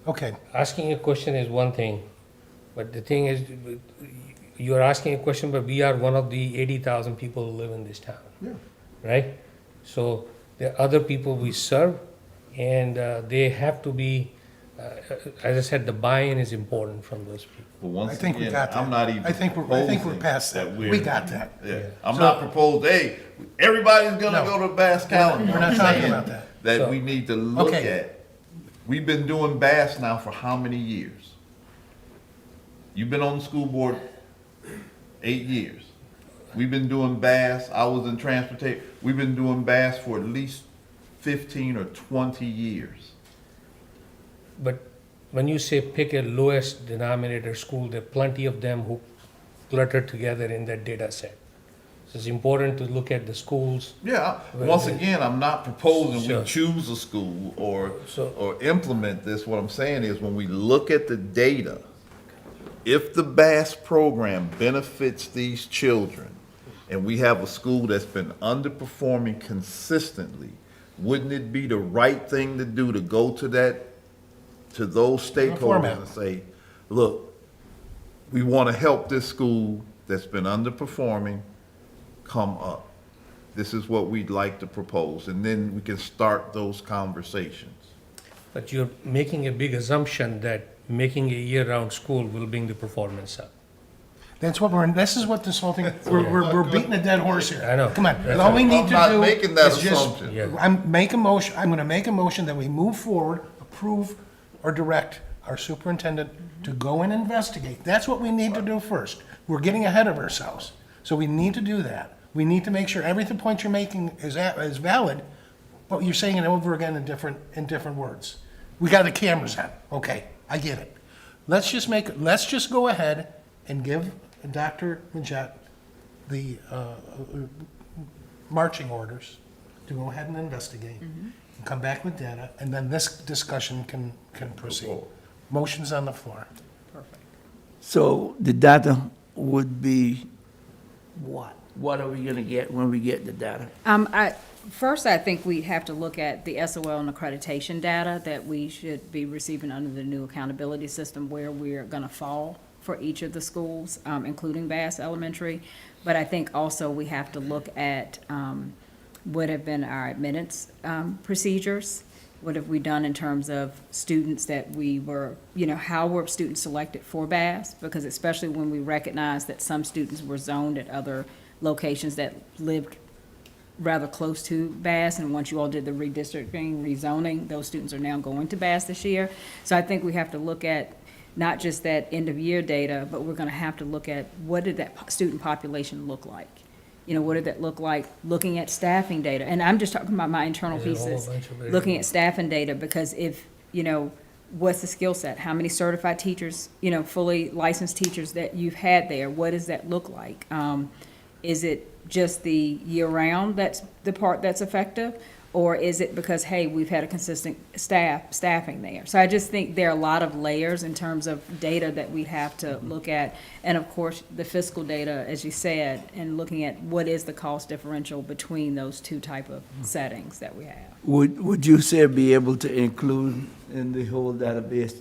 Okay, Asking a question is one thing, but the thing is, you're asking a question, but we are one of the 80,000 people who live in this town, Yeah. right? So there are other people we serve, and they have to be, as I said, the buy-in is important from those people. But I once think we again, got that. I'm not even I think we're proposing past that. we're- We got that. Yeah, I'm So- not proposing, hey, everybody's gonna No. go to Bass calendar. We're not I'm talking saying about that. That So- we need to look Okay. at, we've been doing Bass now for how many years? You've been on the school board 8 years. We've been doing Bass, I was in transportation, we've been doing Bass for at least 15 or 20 years. But when you say pick a lowest denominator school, there are plenty of them who clutter together in that data set. So it's important to look at the schools. Yeah, once again, I'm not proposing Sure. we choose a school So- or implement this. What I'm saying is when we look at the data, if the Bass program benefits these children and we have a school that's been underperforming consistently, wouldn't it be the right thing to do to go to those stakeholders format. and say, look, we want to help this school that's been underperforming come up. This is what we'd like to propose, and then we can start those conversations. But you're making a big assumption that making a year-round school will bring the performance up. This is what this whole thing, we're beating a dead horse here. I know. Come on, That's all we need I'm to not do making that is just, assumption. Yeah. I'm gonna make a motion that we move forward, approve or direct our superintendent to go and investigate. That's what we need to do first. We're getting ahead of ourselves. So we need to do that. We need to make sure every point you're making is valid, but you're saying it over again in different words. We got the cameras on. Okay, I get it. Let's just go ahead and give Dr. Majette the marching orders to go ahead and investigate, and come back with data, and then this discussion can proceed. Motion's on the floor. So the data would be what? What are we gonna get when we get the data? First, I think we have to look at the SOL and accreditation data that we should be receiving under the new accountability system, where we're gonna fall for each of the schools, including Bass Elementary. But I think also we have to look at what have been our admittance procedures. What have we done in terms of students that we were, how were students selected for Bass? Because especially when we recognize that some students were zoned at other locations that lived rather close to Bass, and once you all did the redistricting, rezoning, those students are now going to Bass this year. So I think we have to look at not just that end-of-year data, but we're gonna have to look at what did that student population look like? What did that look like, looking at staffing data? And I'm just talking about my internal There's a whole pieces, bunch of variables. looking at staffing data, because if, what's the skill set? How many certified teachers, fully licensed teachers that you've had there? What does that look like? Is it just the year-round that's the part that's effective? Or is it because, hey, we've had a consistent staffing there? So I just think there are a lot of layers in terms of data that we have to look at. And of course, the fiscal data, as you said, and looking at what is the cost differential between those two type of settings that we have. Would you say be able to include in the whole database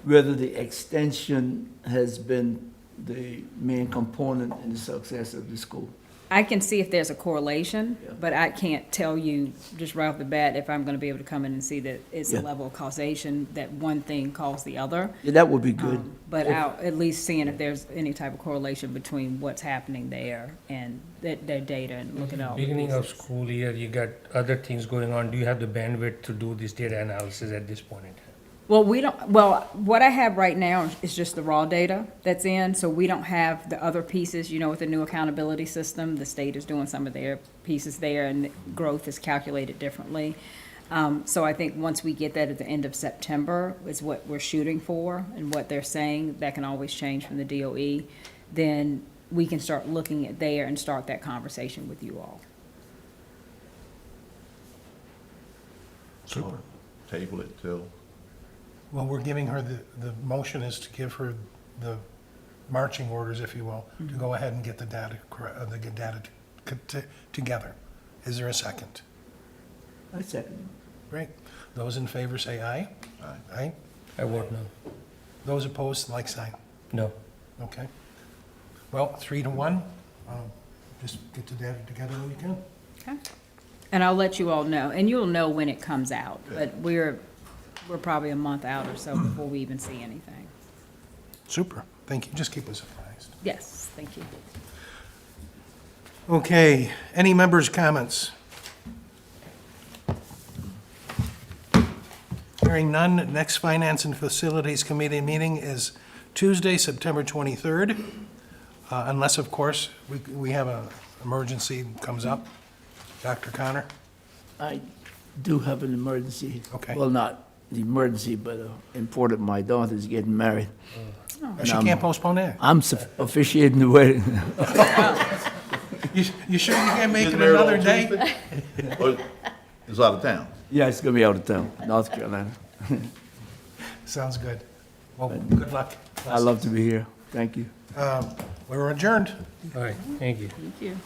whether the extension has been the main component in the success of the school? I can see if there's a correlation, but I can't tell you just right off the bat if I'm gonna be able to come in and see that it's a Yeah. level of causation, that one thing caused the other. Yeah, that would be good. But I'll at least seeing if there's any type of correlation between what's happening there and their data and looking at all the Beginning of pieces. school year, you got other things going on. Do you have the bandwidth to do this data analysis at this point in time? Well, what I have right now is just the raw data that's in, so we don't have the other pieces, with the new accountability system, the state is doing some of their pieces there, and growth is calculated differently. So I think once we get that at the end of September is what we're shooting for, and what they're saying, that can always change from the DOE, then we can start looking at there and start that conversation with you all. Super. Table it till, Well, we're giving her, the motion is to give her the marching orders, if you will, to go ahead and get the data, together. Is there a second? I second. Great. Those in favor say aye. Aye. Aye. I vote no. Those opposed, like sign. No. Okay. Well, 3-1. Just get the data together when you can. Okay. And I'll let you all know, and you'll know when it comes out, but we're probably a month out or so before we even see anything. Super. Thank you. Just keep us apprised. Yes, thank you. Okay. Any members' comments? Hearing none, next Finance and Facilities Committee meeting is Tuesday, September 23rd, unless, of course, we have an emergency comes up. Dr. Connor? I do have an emergency. Okay. Well, not the emergency, but important. My daughter's getting married. She can't postpone that. I'm officiating the wedding. You sure you can't make Getting it married another on day? Tuesday? Or it's out of town. Yeah, it's gonna be out of town, North Carolina. Sounds good. Well, good luck. I love to be here. Thank you. We're adjourned. All right, thank you. Thank you.